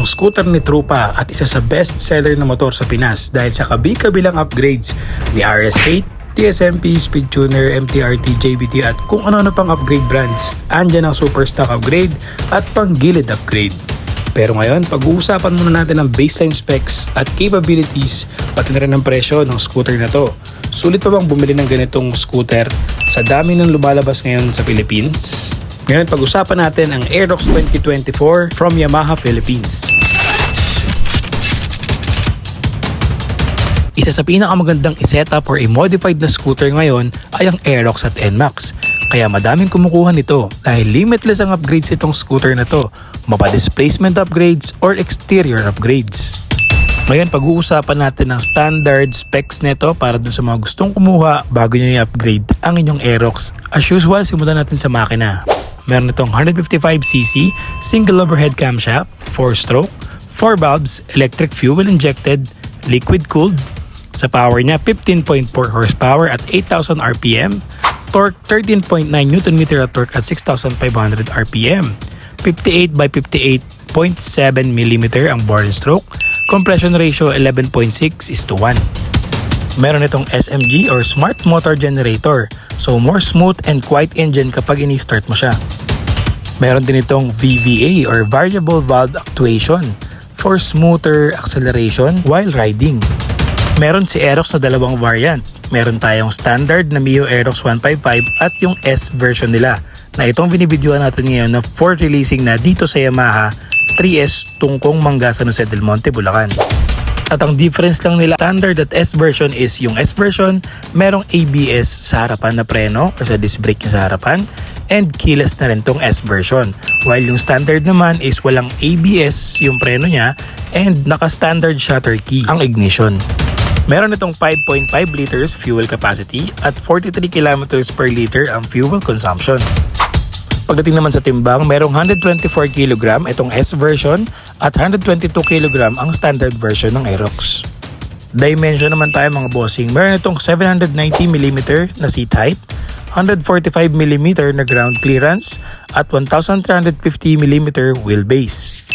ang scooter ni Trupa at isa sa best seller na motor sa Pinas dahil sa kabi-kabilang upgrades ni RS8, TSMP, Speed Tuner, MTRT, JBT at kung ano-ano pang upgrade brands. Andyan ang super stock upgrade at pang-gilid upgrade. Pero ngayon, pag-uusapan muna natin ang baseline specs at capabilities pati na rin ang presyo ng scooter na to. Sulit pa bang bumili ng ganitong scooter sa dami ng lumalabas ngayon sa Philippines? Ngayon, pag-usapan natin ang Aerox 2024 from Yamaha Philippines. Isa sa pinakamagandang i-setup or i-modified na scooter ngayon ay ang Aerox at NMAX. Kaya madaming kumukuha nito dahil limitless ang upgrades itong scooter na to, mapa-displacement upgrades or exterior upgrades. Ngayon, pag-uusapan natin ang standard specs nito para dun sa mga gustong kumuha bago nyo i-upgrade ang inyong Aerox. As usual, simulan natin sa makina. Meron itong 155cc, single overhead camshaft, 4-stroke, 4 valves, electric fuel injected, liquid cooled. Sa power niya, 15.4 horsepower at 8,000 RPM, torque 13.9 Nm at torque at 6,500 RPM, 58 by 58.7 mm ang bore and stroke, compression ratio 11.6:1. Meron itong SMG or Smart Motor Generator, so more smooth and quiet engine kapag ini-start mo siya. Meron din itong VVA or Variable Valve Actuation for smoother acceleration while riding. Meron si Aerox na dalawang variant. Meron tayong standard na Mio Aerox 155 at yung S version nila na itong binibidyoan natin ngayon na for releasing na dito sa Yamaha 3S Tungkong Mangga San Jose del Monte, Bulacan. At ang difference lang nila standard at S version is yung S version merong ABS sa harapan na preno or sa disc brake niya sa harapan and keyless na rin tong S version. While yung standard naman is walang ABS yung preno niya and naka-standard shutter key ang ignition. Meron itong 5.5 liters fuel capacity at 43 kilometers per liter ang fuel consumption. Pagdating naman sa timbang, merong 124 kg itong S version at 122 kg ang standard version ng Aerox. Dimension naman tayo mga bossing. Meron itong 790mm na seat height, 145mm na ground clearance at 1350mm wheelbase.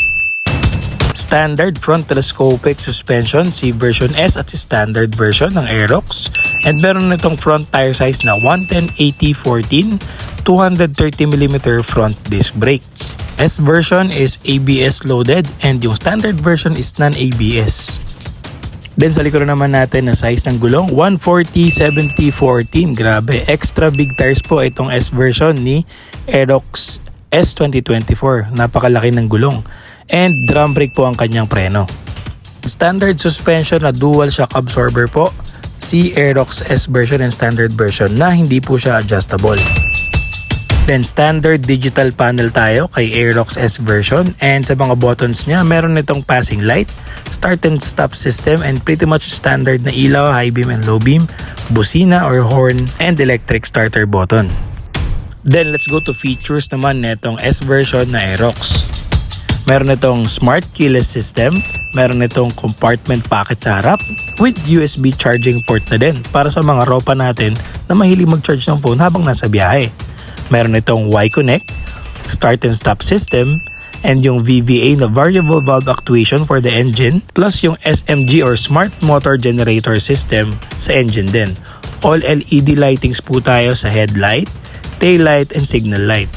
Standard front telescopic suspension si version S at si standard version ng Aerox. And meron nitong front tire size na 110/80/14, 230mm front disc brake. S version is ABS loaded and yung standard version is non-ABS. Then sa likod naman natin na size ng gulong, 140/70/14. Grabe, extra big tires po itong S version ni Aerox S 2024. Napakalaki ng gulong. And drum brake po ang kanyang preno. Standard suspension na dual shock absorber po si Aerox S version and standard version na hindi po siya adjustable. Then standard digital panel tayo kay Aerox S version and sa mga buttons niya meron nitong passing light, start and stop system and pretty much standard na ilaw, high beam and low beam, busina or horn and electric starter button. Then let's go to features naman nitong S version na Aerox. Meron itong smart keyless system, meron itong compartment pocket sa harap with USB charging port na din para sa mga ropa natin na mahilig mag-charge ng phone habang nasa biyahe. Meron itong Y-Connect, start and stop system, and yung VVA na variable valve actuation for the engine plus yung SMG or Smart Motor Generator system sa engine din. All LED lightings po tayo sa headlight, tail light, and signal light.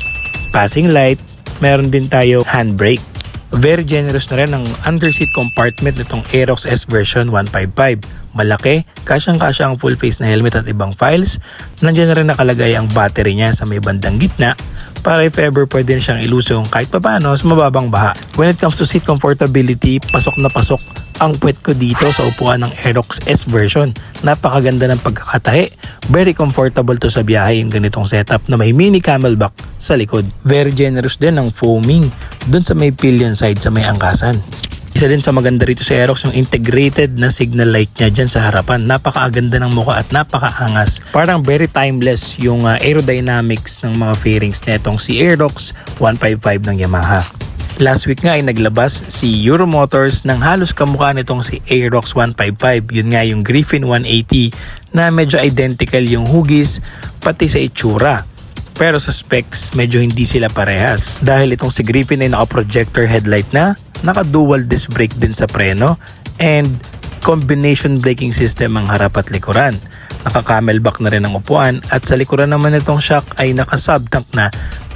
Passing light, meron din tayo handbrake. Very generous na rin ang underseat compartment nitong Aerox S version 155. Malaki, kasyang-kasya ang full face na helmet at ibang files. Nandiyan na rin nakalagay ang battery niya sa may bandang gitna para if ever pwede siyang ilusong kahit papaano sa mababang baha. When it comes to seat comfortability, pasok na pasok ang puwet ko dito sa upuan ng Aerox S version. Napakaganda ng pagkakatahi. Very comfortable to sa biyahe yung ganitong setup na may mini camelback sa likod. Very generous din ang foaming dun sa may pillion side sa may angkasan. Isa din sa maganda rito sa Aerox yung integrated na signal light niya dyan sa harapan. Napakaaganda ng mukha at napakaangas. Parang very timeless yung aerodynamics ng mga fairings netong si Aerox 155 ng Yamaha. Last week nga ay naglabas si Euromotors ng halos kamukha nitong si Aerox 155. Yun nga yung Griffin 180 na medyo identical yung hugis pati sa itsura. Pero sa specs, medyo hindi sila parehas. Dahil itong si Griffin ay naka-projector headlight na, naka-dual disc brake din sa preno, and combination braking system ang harap at likuran. Naka-camelback na rin ang upuan at sa likuran naman itong shock ay naka-subtank na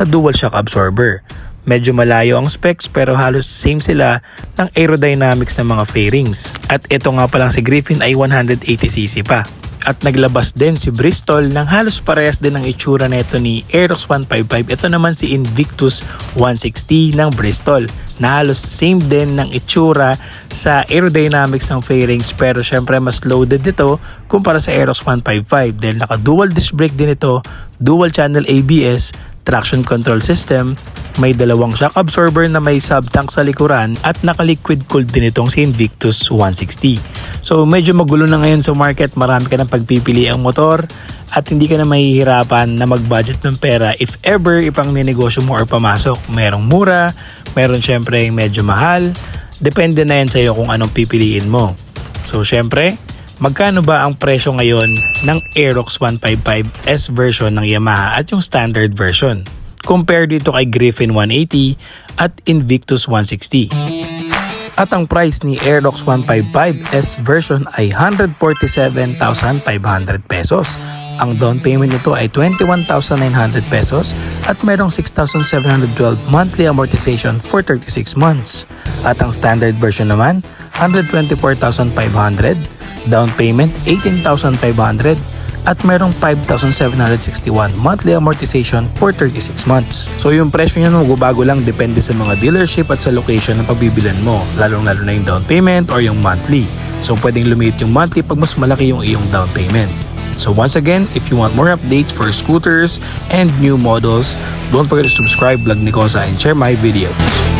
dual shock absorber. Medyo malayo ang specs pero halos same sila ng aerodynamics ng mga fairings. At ito nga palang si Griffin ay 180cc pa. At naglabas din si Bristol ng halos parehas din ang itsura nito ni Aerox 155. Ito naman si Invictus 160 ng Bristol na halos same din ng itsura sa aerodynamics ng fairings pero syempre mas loaded ito kumpara sa Aerox 155 dahil naka dual disc brake din ito, dual channel ABS, traction control system, may dalawang shock absorber na may subtank sa likuran at naka-liquid cooled din itong si Invictus 160. So medyo magulo na ngayon sa market, marami ka ng pagpipili ang motor at hindi ka na mahihirapan na mag-budget ng pera if ever ipang ninegosyo mo or pamasok. Merong mura, meron syempre medyo mahal, depende na yan sa iyo kung anong pipiliin mo. So syempre, magkano ba ang presyo ngayon ng Aerox 155 S version ng Yamaha at yung standard version? Compare dito kay Griffin 180 at Invictus 160. At ang price ni Aerox 155 S version ay 147,500 pesos. Ang down payment nito ay 21,900 pesos at merong 6,712 monthly amortization for 36 months. At ang standard version naman, 124,500, down payment 18,500 at merong 5,761 monthly amortization for 36 months. So yung presyo niya magbabago lang depende sa mga dealership at sa location ng pagbibilan mo, lalong-lalo na yung down payment or yung monthly. So pwedeng lumiit yung monthly pag mas malaki yung iyong down payment. So once again, if you want more updates for scooters and new models, don't forget to subscribe Vlog ni Kosa and share my videos.